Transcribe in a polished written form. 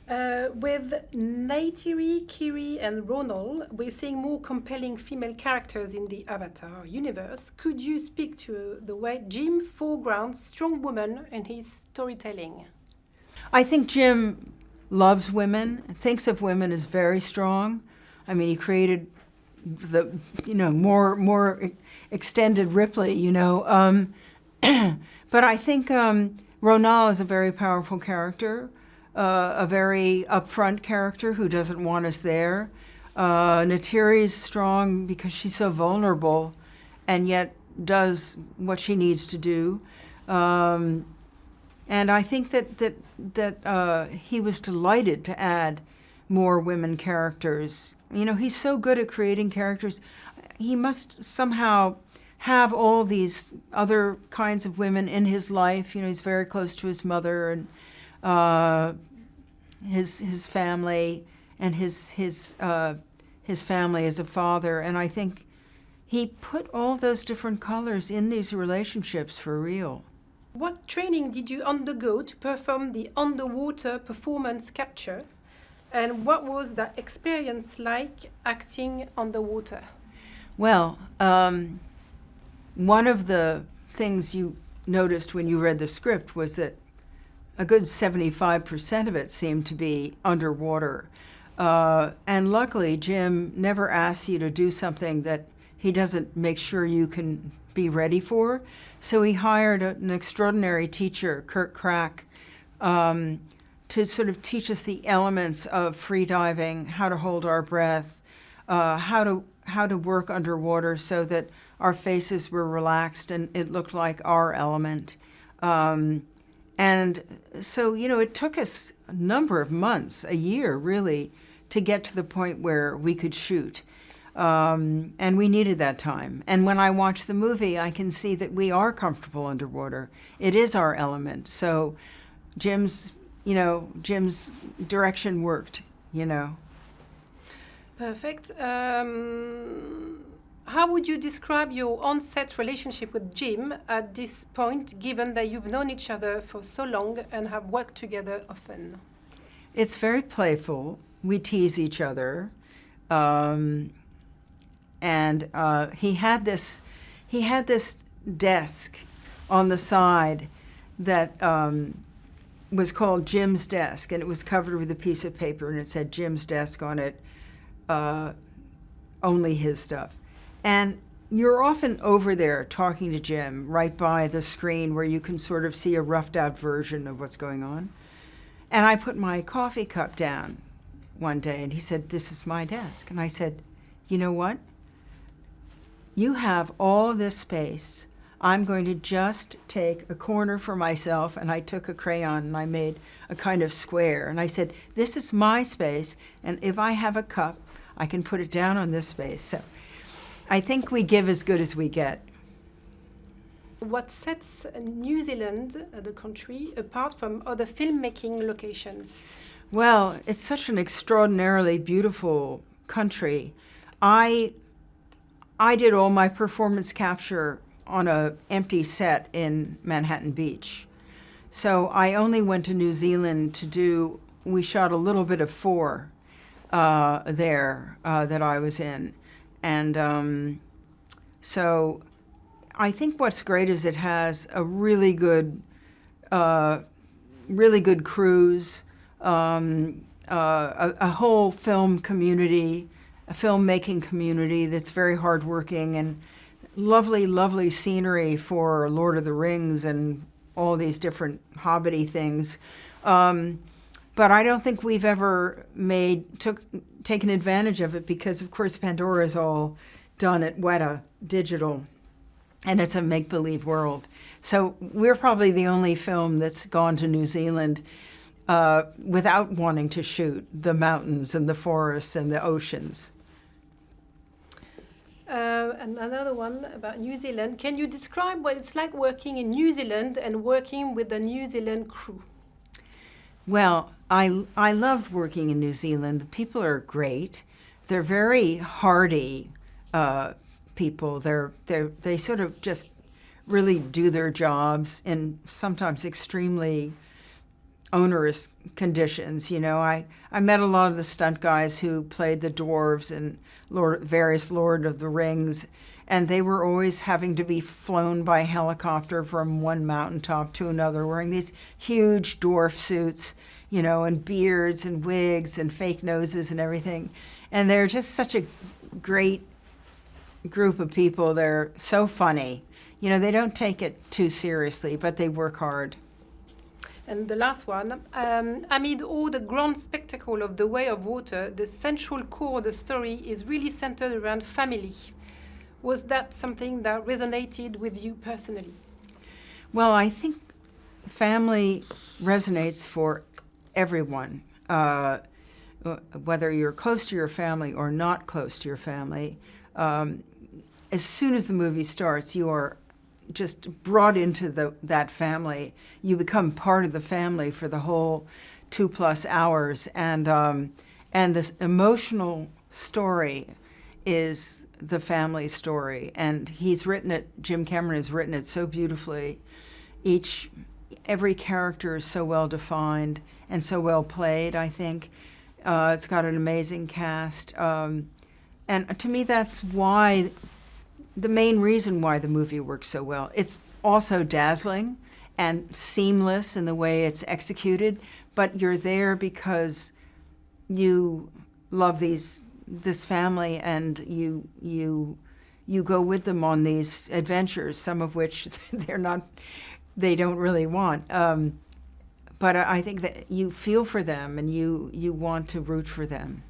With Neytiri, Kiri, and Ronald, we're seeing more compelling female characters in the Avatar universe. Could you speak to the way Jim foregrounds strong women in his storytelling? I think Jim loves women, thinks of women as very strong. I mean, he created the, more extended Ripley, But I think Ronal is a very powerful character, a very upfront character who doesn't want us there. Neytiri is strong because she's so vulnerable and yet does what she needs to do. And I think that he was delighted to add more women characters. He's so good at creating characters. He must somehow have all these other kinds of women in his life. He's very close to his mother and his family, and his family as a father. And I think he put all those different colors in these relationships for real. What training did you undergo to perform the underwater performance capture? And what was that experience like acting underwater? Well, one of the things you noticed when you read the script was that a good 75% of it seemed to be underwater. And luckily, Jim never asks you to do something that he doesn't make sure you can be ready for. So he hired an extraordinary teacher, Kurt Crack, to sort of teach us the elements of free diving, how to hold our breath, how to work underwater so that our faces were relaxed and it looked like our element. And so, it took us a number of months, a year really, to get to the point where we could shoot. And we needed that time. And when I watch the movie, I can see that we are comfortable underwater. It is our element. So Jim's direction worked, Perfect. How would you describe your on-set relationship with Jim at this point, given that you've known each other for so long and have worked together often? It's very playful. We tease each other. And he had this desk on the side that was called Jim's desk, and it was covered with a piece of paper, and it said Jim's desk on it, only his stuff. And you're often over there talking to Jim right by the screen where you can sort of see a roughed out version of what's going on. And I put my coffee cup down one day, and he said, "This is my desk." And I said, "You know what? You have all this space. I'm going to just take a corner for myself." And I took a crayon and I made a kind of square. And I said, "This is my space, and if I have a cup, I can put it down on this space." So I think we give as good as we get. What sets New Zealand, the country, apart from other filmmaking locations? Well, it's such an extraordinarily beautiful country. I did all my performance capture on an empty set in Manhattan Beach. So I only went to New Zealand we shot a little bit of 4 there that I was in. And so I think what's great is it has a really good crews, a whole film community, a filmmaking community that's very hardworking, and lovely, lovely scenery for Lord of the Rings and all these different hobbity things. But I don't think we've ever taken advantage of it because, of course, Pandora is all done at Weta Digital, and it's a make-believe world. So we're probably the only film that's gone to New Zealand without wanting to shoot the mountains and the forests and the oceans. And another one about New Zealand. Can you describe what it's like working in New Zealand and working with the New Zealand crew? Well, I loved working in New Zealand. The people are great. They're very hardy people. They sort of just really do their jobs in sometimes extremely onerous conditions. You know, I met a lot of the stunt guys who played the dwarves and various Lord of the Rings, and they were always having to be flown by helicopter from one mountaintop to another, wearing these huge dwarf suits, you know, and beards and wigs and fake noses and everything. And they're just such a great group of people. They're so funny. You know, they don't take it too seriously, but they work hard. And the last one, amid all the grand spectacle of The Way of Water, the central core of the story is really centered around family. Was that something that resonated with you personally? Well, I think family resonates for everyone, whether you're close to your family or not close to your family. As soon as the movie starts, you are just brought into that family. You become part of the family for the whole 2+ hours, and this emotional story is the family story, and he's written it. Jim Cameron has written it so beautifully. Every character is so well defined and so well played. I think it's got an amazing cast, and to me, that's why. The main reason why the movie works so well. It's also dazzling and seamless in the way it's executed, but you're there because you love this family, and you go with them on these adventures, some of which they don't really want. But I think that you feel for them and you want to root for them.